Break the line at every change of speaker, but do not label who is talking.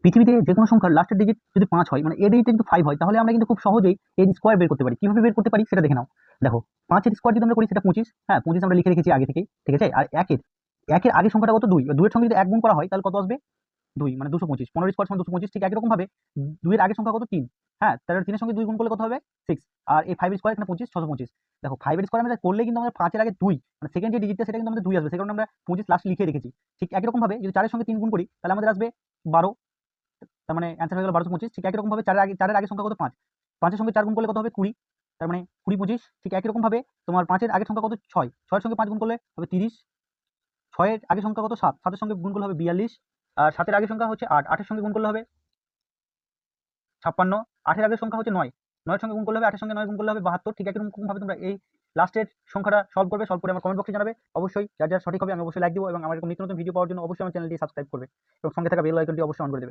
পৃথিবীতে যে কোনো সংখ্যার লাস্টের ডিজিট যদি 5 হয়, মানে এর ডিজিট কিন্তু 5 হয়, তাহলে আমরা কিন্তু খুব সহজেই এর স্কোয়ার বের করতে পারি। কিভাবে বের করতে পারি সেটা দেখে নাও। দেখো, 5 এর স্কোয়ার যদি আমরা করি সেটা 25। হ্যাঁ, 25 আমরা লিখে রেখেছি আগে থেকেই, ঠিক আছে। আর একের আগের সংখ্যাটা কত? 2। 2 এর সঙ্গে যদি 1 গুণ করা হয় তাহলে কত আসবে? 2, মানে 225। 15 এর স্কোয়ার সমান 225। ঠিক একই রকম ভাবে 2 এর আগের সংখ্যা কত? 3। হ্যাঁ, তাহলে 3 এর সঙ্গে 2 গুণ করলে কত হবে? 6। আর এই 5 এর স্কোয়ার এখানে 25, 625। দেখো, 5 এর স্কোয়ার আমরা করলে কিন্তু আমরা 5 এর আগে 2, মানে সেকেন্ড যে ডিজিটটা সেটা কিন্তু আমাদের 2 আসবে, সে কারণে আমরা 25 লাস্ট লিখে রেখেছি। ঠিক একই রকম ভাবে যদি 4 এর সঙ্গে 3 গুণ করি তাহলে আমাদের আসবে 12। তার মানে অ্যান্সার হয়ে গেল 1225। ঠিক একই রকম ভাবে 4 এর আগের সংখ্যা কত? 5। 5 এর সঙ্গে 4 গুণ করলে কত হবে? 20। তার মানে 20 25। ঠিক একই রকম ভাবে তোমার 5 এর আগের সংখ্যা কত? 6। 6 এর সঙ্গে 5 গুণ করলে হবে 30। 6 এর আগের সংখ্যা কত? 7। 7 এর সঙ্গে গুণ করলে হবে 42। আর 7 এর আগের সংখ্যা হচ্ছে 8। 8 এর সঙ্গে গুণ করলে হবে 56। 8 এর আগের সংখ্যা হচ্ছে 9। 9 এর সঙ্গে গুণ করলে হবে, 8 এর সঙ্গে 9 গুণ করলে হবে 72। ঠিক একই রকম ভাবে তোমরা এই লাস্টের সংখ্যাটা সলভ করবে। সলভ করে আমার কমেন্ট বক্সে জানাবে। অবশ্যই যার সঠিক হবে আমি অবশ্যই লাইক দিব, এবং আমার এরকম নিত্য নতুন ভিডিও পাওয়ার জন্য অবশ্যই আমার চ্যানেলটি সাবস্ক্রাইব করবে এবং সঙ্গে থাকা বেল আইকনটি অবশ্যই অন করে দেবে।